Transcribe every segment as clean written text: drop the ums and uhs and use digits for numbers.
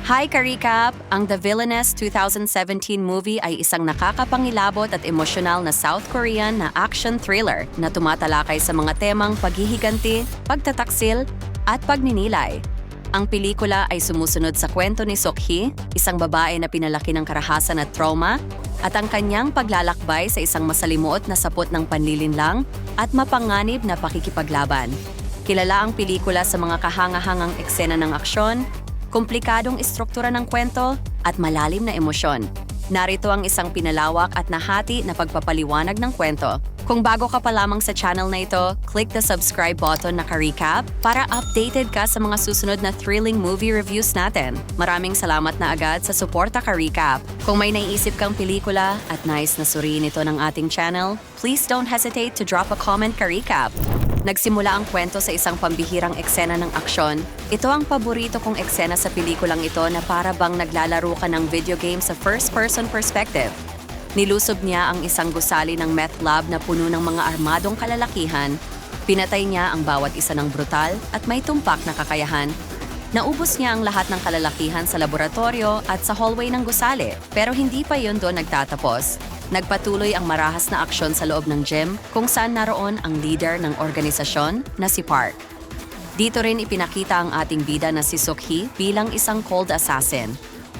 Hi Karikap! Ang The Villainess 2017 movie ay isang nakakapangilabot at emosyonal na South Korean na action thriller na tumatalakay sa mga temang paghihiganti, pagtataksil, at pagninilay. Ang pelikula ay sumusunod sa kwento ni Sok-hee, isang babae na pinalaki ng karahasan at trauma, at ang kanyang paglalakbay sa isang masalimuot na sapot ng panlilinlang at mapanganib na pakikipaglaban. Kilala ang pelikula sa mga kahangahangang eksena ng aksyon, komplikadong istruktura ng kwento, at malalim na emosyon. Narito ang isang pinalawak at nahati na pagpapaliwanag ng kwento. Kung bago ka pa lamang sa channel na ito, click the subscribe button na ka-recap para updated ka sa mga susunod na thrilling movie reviews natin. Maraming salamat na agad sa suporta ka-recap. Kung may naiisip kang pelikula at nais na suriin ito ng ating channel, please don't hesitate to drop a comment ka-recap. Nagsimula ang kwento sa isang pambihirang eksena ng aksyon. Ito ang paborito kong eksena sa pelikulang ito na para bang naglalaro ka ng video game sa first-person perspective. Nilusob niya ang isang gusali ng meth lab na puno ng mga armadong kalalakihan. Pinatay niya ang bawat isa ng brutal at may tumpak na kakayahan. Naubos niya ang lahat ng kalalakihan sa laboratorio at sa hallway ng gusali, pero hindi pa yun doon nagtatapos. Nagpatuloy ang marahas na aksyon sa loob ng gym kung saan naroon ang leader ng organisasyon na si Park. Dito rin ipinakita ang ating bida na si Sok-hee bilang isang cold assassin.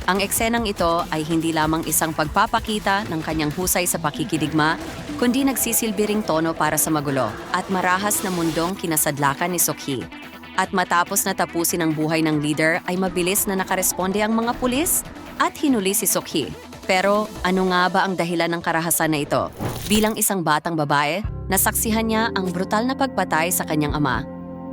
Ang eksenang ito ay hindi lamang isang pagpapakita ng kanyang husay sa pakikidigma, kundi nagsisilbi ring tono para sa magulo at marahas na mundong kinasadlakan ni Sok-hee. At matapos na tapusin ang buhay ng leader ay mabilis na nakaresponde ang mga pulis at hinuli si Sok-hee. Pero ano nga ba ang dahilan ng karahasan na ito? Bilang isang batang babae, nasaksihan niya ang brutal na pagpatay sa kanyang ama.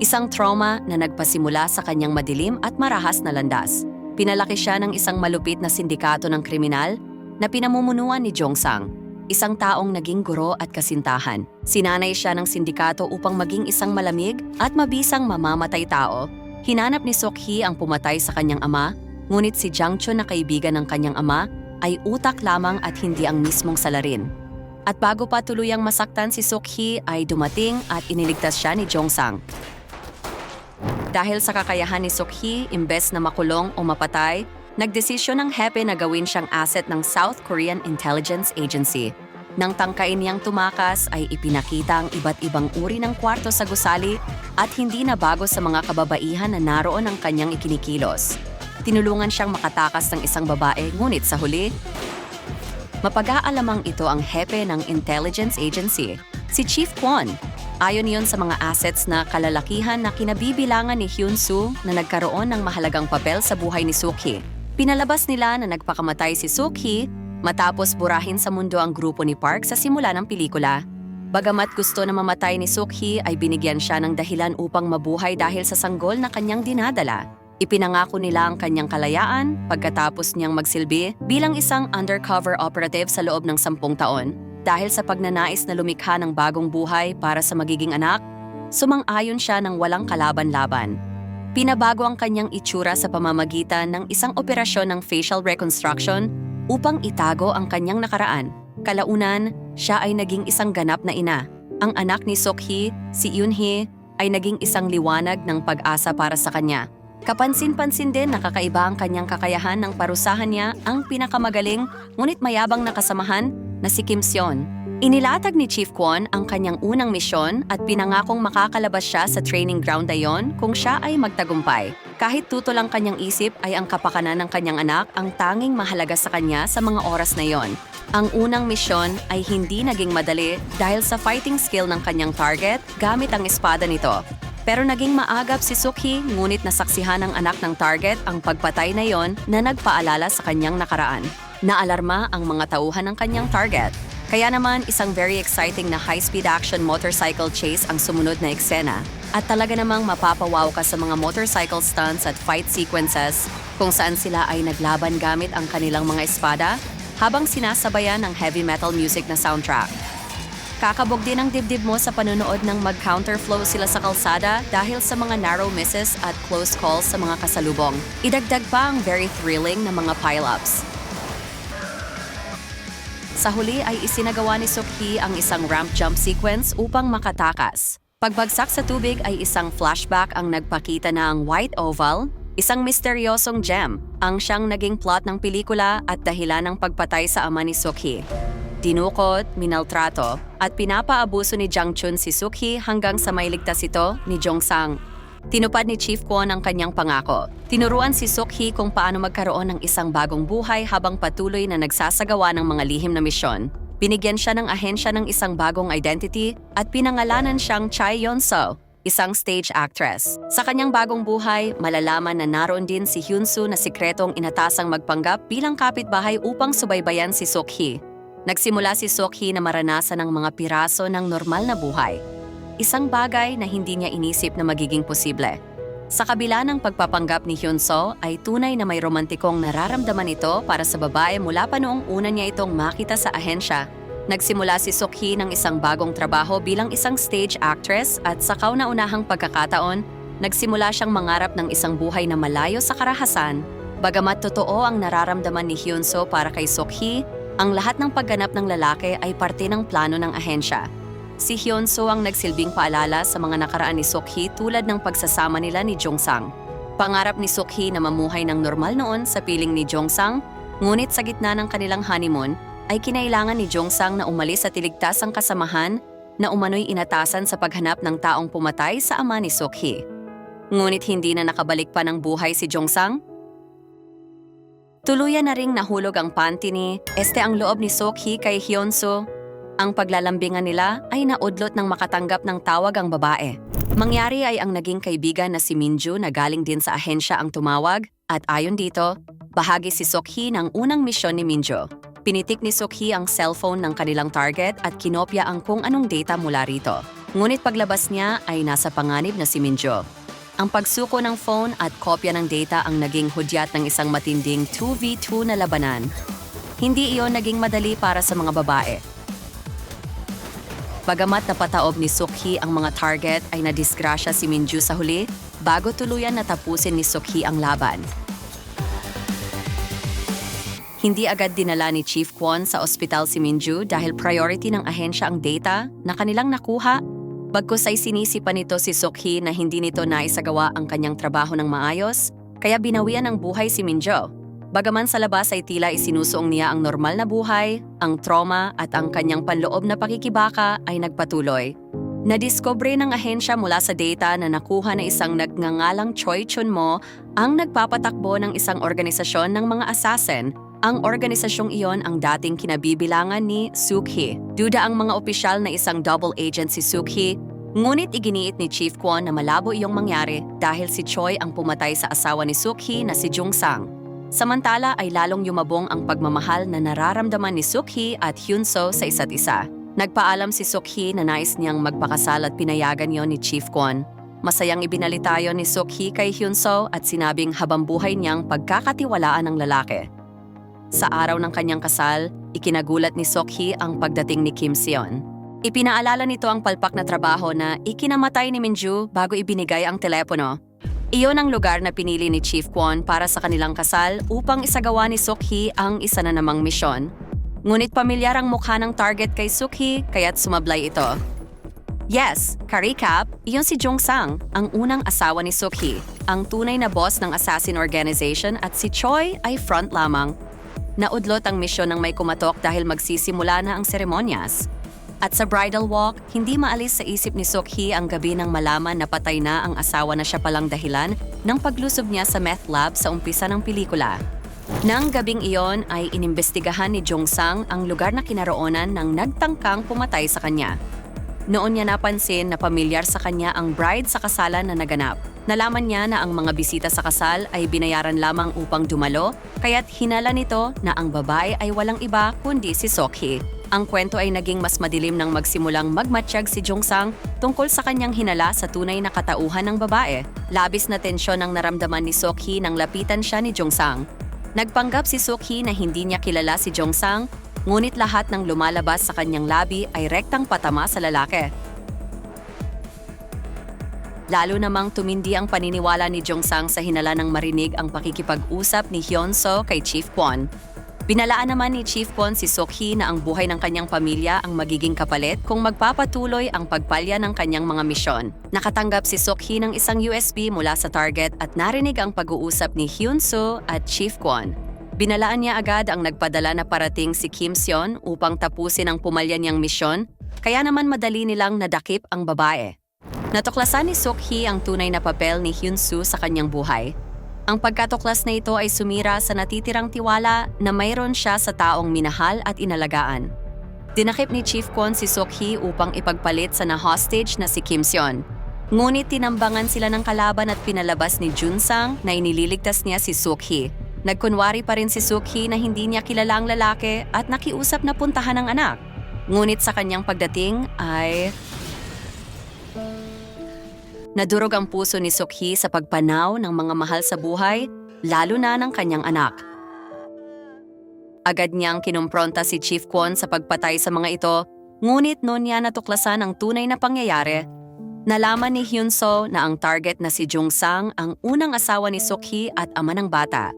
Isang trauma na nagpasimula sa kanyang madilim at marahas na landas. Pinalaki siya ng isang malupit na sindikato ng kriminal na pinamumunuan ni Jong-sang, isang taong naging guro at kasintahan. Sinanay siya ng sindikato upang maging isang malamig at mabisang mamamatay tao. Hinanap ni Sok-hee ang pumatay sa kanyang ama, ngunit si Jang-chun na kaibigan ng kanyang ama ay utak lamang at hindi ang mismong salarin. At bago pa tuluyang masaktan si Sok-hee ay dumating at iniligtas siya ni Jong-sang. Dahil sa kakayahan ni Sok-hee, imbes na makulong o mapatay, nagdesisyon ng hepe na gawin siyang asset ng South Korean Intelligence Agency. Nang tangkain niyang tumakas ay ipinakita ang iba't ibang uri ng kwarto sa gusali at hindi na bago sa mga kababaihan na naroon ang kanyang ikinikilos. Tinulungan siyang makatakas ng isang babae, ngunit sa huli, mapag-aalamang ito ang hepe ng intelligence agency, si Chief Kwon. Ayon yun sa mga assets na kalalakihan na kinabibilangan ni Hyun-soo na nagkaroon ng mahalagang papel sa buhay ni Sok-hee. Pinalabas nila na nagpakamatay si Sok-hee matapos burahin sa mundo ang grupo ni Park sa simula ng pelikula. Bagamat gusto na mamatay ni Sok-hee ay binigyan siya ng dahilan upang mabuhay dahil sa sanggol na kanyang dinadala. Ipinangako nila ang kanyang kalayaan pagkatapos niyang magsilbi bilang isang undercover operative sa loob ng 10 taon. Dahil sa pagnanais na lumikha ng bagong buhay para sa magiging anak, sumang-ayon siya ng walang kalaban-laban. Pinabago ang kanyang itsura sa pamamagitan ng isang operasyon ng facial reconstruction upang itago ang kanyang nakaraan. Kalaunan, siya ay naging isang ganap na ina. Ang anak ni Sok-hee, si Eun-hee, ay naging isang liwanag ng pag-asa para sa kanya. Kapansin-pansin din na kakaiba ang kanyang kakayahan ng parusahan niya ang pinakamagaling ngunit mayabang na kasamahan na si Kim Seon. Inilatag ni Chief Kwon ang kanyang unang misyon at pinangakong makakalabas siya sa training ground na yon kung siya ay magtagumpay. Kahit tutol ang kanyang isip ay ang kapakanan ng kanyang anak ang tanging mahalaga sa kanya sa mga oras na yon. Ang unang misyon ay hindi naging madali dahil sa fighting skill ng kanyang target gamit ang espada nito. Pero naging maagap si Sok-hee ngunit nasaksihan ng anak ng target ang pagpatay na yon na nagpaalala sa kanyang nakaraan. Naalarma ang mga tauhan ng kanyang target. Kaya naman isang very exciting na high-speed action motorcycle chase ang sumunod na eksena. At talaga namang mapapawaw ka sa mga motorcycle stunts at fight sequences kung saan sila ay naglaban gamit ang kanilang mga espada habang sinasabayan ng heavy metal music na soundtrack. Kakabog din ang dibdib mo sa panonood ng mag-counterflow sila sa kalsada dahil sa mga narrow misses at close calls sa mga kasalubong. Idagdag pa ang very thrilling na mga pile-ups. Sa huli ay isinagawa ni Sok-hee ang isang ramp jump sequence upang makatakas. Pagbagsak sa tubig ay isang flashback ang nagpakita na ang white oval, Isang misteryosong gem ang siyang naging plot ng pelikula at dahilan ng pagpatay sa ama ni Suk-hee. Dinukot, minaltrato, at pinapaabuso ni Jang Chun si Suk-hee hanggang sa mailigtas ito ni Jong-sang. Tinupad ni Chief Kwon ang kanyang pangako. Tinuruan si Suk-hee kung paano magkaroon ng isang bagong buhay habang patuloy na nagsasagawa ng mga lihim na misyon. Binigyan siya ng ahensya ng isang bagong identity at pinangalanan siyang Chae Yeon-soo, isang stage actress. Sa kanyang bagong buhay, malalaman na naroon din si Hyun-soo na sikretong inatasang magpanggap bilang kapitbahay upang subaybayan si Suk-hee. Nagsimula si Suk-hee na maranasan ng mga piraso ng normal na buhay. Isang bagay na hindi niya inisip na magiging posible. Sa kabila ng pagpapanggap ni Hyun-soo ay tunay na may romantikong nararamdaman ito para sa babae mula pa noong una niya itong makita sa ahensya. Nagsimula si Suk-hee ng isang bagong trabaho bilang isang stage actress at sa kauna-unahang pagkakataon, nagsimula siyang mangarap ng isang buhay na malayo sa karahasan. Bagamat totoo ang nararamdaman ni Hyun-soo para kay Suk-hee, ang lahat ng pagganap ng lalaki ay parte ng plano ng ahensya. Si Hyun-soo ang nagsilbing paalala sa mga nakaraan ni Suk-hee tulad ng pagsasama nila ni Jong-sang. Pangarap ni Suk-hee na mamuhay ng normal noon sa piling ni Jong-sang, ngunit sa gitna ng kanilang honeymoon ay kinailangan ni Jong-sang na umalis at iligtas ang kasamahan na umano'y inatasan sa paghanap ng taong pumatay sa ama ni Suk-hee. Ngunit hindi na nakabalik pa ng buhay si Jong-sang. Tuluyan na ring nahulog ang panty ni ang loob ni Suk-hee kay Hyun-soo. Ang paglalambingan nila ay naudlot ng makatanggap ng tawag ang babae. Mangyari ay ang naging kaibigan na si Minju na galing din sa ahensya ang tumawag at ayon dito, bahagi si Suk-hee ng unang misyon ni Minju. Pinitik ni Suk-hee ang cellphone ng kanilang target at kinopya ang kung anong data mula rito. Ngunit paglabas niya ay nasa panganib na si Minju. Ang pagsuko ng phone at kopya ng data ang naging hudyat ng isang matinding 2v2 na labanan. Hindi iyon naging madali para sa mga babae. Bagamat napataob ni Suk-hee ang mga target ay nadisgrasya si Minju sa huli bago tuluyan na tapusin ni Suk-hee ang laban. Hindi agad dinala ni Chief Kwon sa ospital si Minju dahil priority ng ahensya ang data na kanilang nakuha. Bagkus ay sinisi pa nito si Suk-hee na hindi nito naisagawa ang kanyang trabaho ng maayos, kaya binawian ng buhay si Minju. Bagaman sa labas ay tila isinusuong niya ang normal na buhay, ang trauma at ang kanyang panloob na pakikibaka ay nagpatuloy. Nadiskubre ng ahensya mula sa data na nakuha na isang nagngangalang Choi Chun-mo ang nagpapatakbo ng isang organisasyon ng mga assassin. Ang organisasyong iyon ang dating kinabibilangan ni Suk-hee. Duda ang mga opisyal na isang double agent si Suk-hee, ngunit iginiit ni Chief Kwon na malabo iyong mangyari dahil si Choi ang pumatay sa asawa ni Suk-hee na si Jong-sang. Samantala ay lalong yumabong ang pagmamahal na nararamdaman ni Suk-hee at Hyun-soo sa isa't isa. Nagpaalam si Suk-hee na nais niyang magpakasal at pinayagan yon ni Chief Kwon. Masayang ibinalita yon ni Suk-hee kay Hyun-soo at sinabing habang buhay niyang pagkakatiwalaan ng lalaki. Sa araw ng kanyang kasal, ikinagulat ni Suk-hee ang pagdating ni Kim Seon. Ipinaalala nito ang palpak na trabaho na ikinamatay ni Minju bago ibinigay ang telepono. Iyon ang lugar na pinili ni Chief Kwon para sa kanilang kasal upang isagawa ni Suk-hee ang isa na namang misyon. Ngunit pamilyar ang mukha ng target kay Suk-hee kaya't sumablay ito. Yes, ka-recap, iyon si Jong-sang, ang unang asawa ni Suk-hee, ang tunay na boss ng assassin organization at si Choi ay front lamang. Naudlot ang misyon ng may kumatok dahil magsisimula na ang seremonyas. At sa bridal walk, hindi maalis sa isip ni Suk-hee ang gabi nang malaman na patay na ang asawa na siya palang dahilan ng paglusob niya sa meth lab sa umpisa ng pelikula. Nang gabing iyon ay inimbestigahan ni Jong-sang ang lugar na kinaroonan ng nagtangkang pumatay sa kanya. Noon niya napansin na pamilyar sa kanya ang bride sa kasalan na naganap. Nalaman niya na ang mga bisita sa kasal ay binayaran lamang upang dumalo, kaya't hinala nito na ang babae ay walang iba kundi si Suk-hee. Ang kwento ay naging mas madilim nang magsimulang magmatsyag si Jong-sang tungkol sa kanyang hinala sa tunay na katauhan ng babae. Labis na tensyon ang naramdaman ni Suk-hee nang lapitan siya ni Jong-sang. Nagpanggap si Suk-hee na hindi niya kilala si Jong-sang, ngunit lahat ng lumalabas sa kanyang labi ay rektang patama sa lalaki. Lalo namang tumindi ang paniniwala ni Jong-sang sa hinala ng marinig ang pakikipag-usap ni Hyun-soo kay Chief Kwon. Binalaan naman ni Chief Kwon si Sok-hee na ang buhay ng kanyang pamilya ang magiging kapalit kung magpapatuloy ang pagpalya ng kanyang mga misyon. Nakatanggap si Sok-hee ng isang USB mula sa target at narinig ang pag-uusap ni Hyun-soo at Chief Kwon. Binalaan niya agad ang nagpadala na parating si Kim Seon upang tapusin ang pumalya niyang misyon, kaya naman madali nilang nadakip ang babae. Natuklasan ni Sok-hee ang tunay na papel ni Hyun-soo sa kanyang buhay. Ang pagkatuklas na ito ay sumira sa natitirang tiwala na mayroon siya sa taong minahal at inalagaan. Dinakip ni Chief Kwon si Sok-hee upang ipagpalit sa na-hostage na si Kim Seon. Ngunit tinambangan sila ng kalaban at pinalabas ni Jun-sang na inililigtas niya si Sok-hee. Nagkunwari pa rin si Sok-hee na hindi niya kilala ang lalaki at nakiusap na puntahan ang anak. Ngunit sa kanyang pagdating ay nadurog ang puso ni Sok-hee sa pagpanaw ng mga mahal sa buhay, lalo na ng kanyang anak. Agad niyang kinumpronta si Chief Kwon sa pagpatay sa mga ito, ngunit noon niya natuklasan ang tunay na pangyayari. Nalaman ni Hyun-soo na ang target na si Jung-sang ang unang asawa ni Sok-hee at ama ng bata.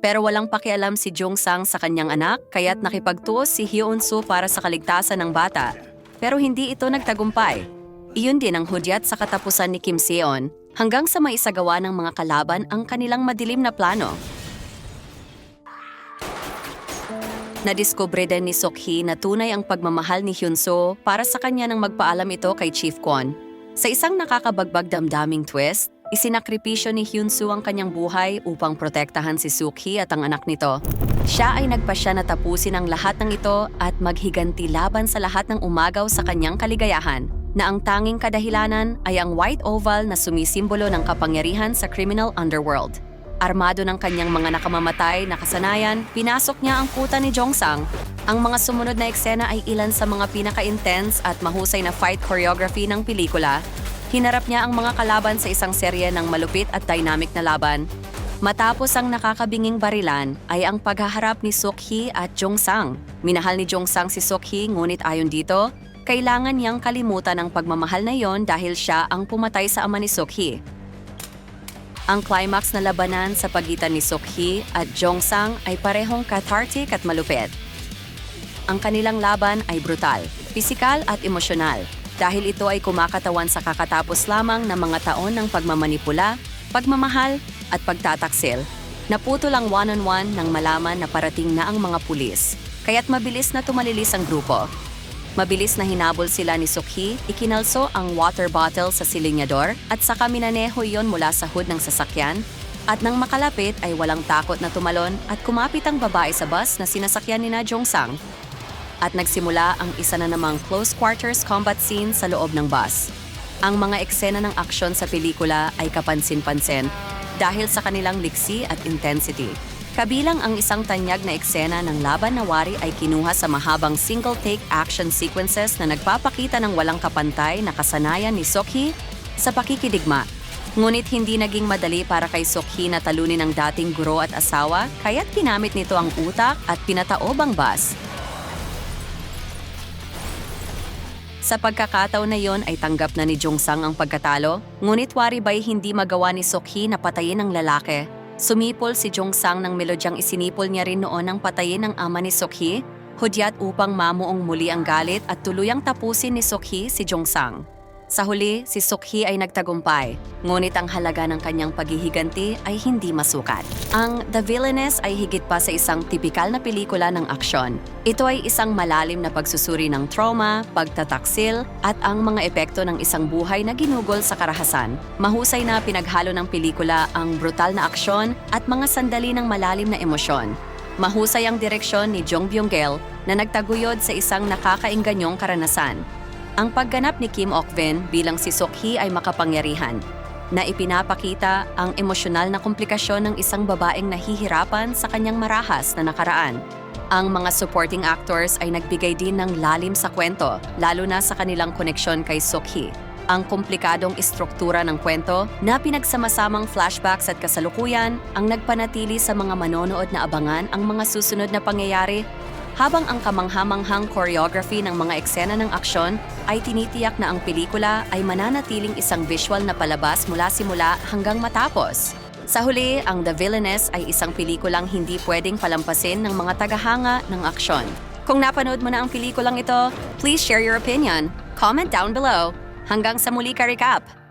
Pero walang pakialam si Jung-sang sa kanyang anak, kaya't nakipagtuos si Hyun-soo para sa kaligtasan ng bata. Pero hindi ito nagtagumpay. Iyon din ang hudyat sa katapusan ni Kim Seon hanggang sa maisagawa ng mga kalaban ang kanilang madilim na plano. Nadiskubre din ni Sok-hee na tunay ang pagmamahal ni Hyun-soo para sa kanya nang magpaalam ito kay Chief Kwon. Sa isang nakakabagbag damdaming twist, isinakripisyo ni Hyun-soo ang kanyang buhay upang protektahan si Sok-hee at ang anak nito. Siya ay nagpasya na tapusin ang lahat ng ito at maghiganti laban sa lahat ng umagaw sa kanyang kaligayahan, na ang tanging kadahilanan ay ang white oval na sumisimbolo ng kapangyarihan sa criminal underworld. Armado ng kanyang mga nakamamatay na kasanayan, pinasok niya ang kuta ni Jung-sang. Ang mga sumunod na eksena ay ilan sa mga pinaka-intense at mahusay na fight choreography ng pelikula. Hinarap niya ang mga kalaban sa isang serye ng malupit at dynamic na laban. Matapos ang nakakabinging barilan ay ang paghaharap ni Sok-hee at Jung-sang. Minahal ni Jung-sang si Sok-hee ngunit ayon dito, kailangan niyang kalimutan ang pagmamahal na iyon dahil siya ang pumatay sa ama ni Sok-hee. Ang climax na labanan sa pagitan ni Sok-hee at Jung-sang ay parehong cathartic at malupit. Ang kanilang laban ay brutal, pisikal at emosyonal dahil ito ay kumakatawan sa kakatapos lamang ng mga taon ng pagmamanipula, pagmamahal at pagtataksil. Naputol ang one-on-one nang malaman na parating na ang mga pulis, kaya't mabilis na tumalilis ang grupo. Mabilis na hinabol sila ni Sok-hee, ikinalso ang water bottle sa silinyador at saka minaneho iyon mula sa hood ng sasakyan. At nang makalapit ay walang takot na tumalon at kumapit ang babae sa bus na sinasakyan ni na Jung-sang. At nagsimula ang isa na namang close quarters combat scene sa loob ng bus. Ang mga eksena ng aksyon sa pelikula ay kapansin-pansin dahil sa kanilang liksi at intensity. Kabilang ang isang tanyag na eksena ng laban na wari ay kinuha sa mahabang single-take action sequences na nagpapakita ng walang kapantay na kasanayan ni Sok-hee sa pakikidigma. Ngunit hindi naging madali para kay Sok-hee na talunin ang dating guro at asawa, kaya't ginamit nito ang utak at pinataob ang bus. Sa pagkakataon na yon ay tanggap na ni Jung-sang ang pagkatalo, ngunit wari ba'y hindi magawa ni Sok-hee na patayin ang lalaki. Sumipol si Jung-sang ng melodyang isinipol niya rin noon ang patayin ng ama ni Sok-hee, hudyat upang mamuong muli ang galit at tuluyang tapusin ni Sok-hee si Jung-sang. Sa huli, si Sok-hee ay nagtagumpay, ngunit ang halaga ng kanyang paghihiganti ay hindi masukat. Ang The Villainess ay higit pa sa isang tipikal na pelikula ng aksyon. Ito ay isang malalim na pagsusuri ng trauma, pagtataksil, at ang mga epekto ng isang buhay na ginugol sa karahasan. Mahusay na pinaghalo ng pelikula ang brutal na aksyon at mga sandali ng malalim na emosyon. Mahusay ang direksyon ni Jung Byung-gil na nagtaguyod sa isang nakakaingganyong karanasan. Ang pagganap ni Kim Ok-vin bilang si Sok-hee ay makapangyarihan, na ipinapakita ang emosyonal na komplikasyon ng isang babaeng nahihirapan sa kanyang marahas na nakaraan. Ang mga supporting actors ay nagbigay din ng lalim sa kwento, lalo na sa kanilang koneksyon kay Sok-hee. Ang komplikadong istruktura ng kwento na pinagsamasamang flashbacks at kasalukuyan ang nagpanatili sa mga manonood na abangan ang mga susunod na pangyayari, habang ang kamanghamanghang choreography ng mga eksena ng aksyon ay tinitiyak na ang pelikula ay mananatiling isang visual na palabas mula simula hanggang matapos. Sa huli, ang The Villainess ay isang pelikulang hindi pwedeng palampasin ng mga tagahanga ng aksyon. Kung napanood mo na ang pelikulang ito, please share your opinion. Comment down below. Hanggang sa muli ka, Recap!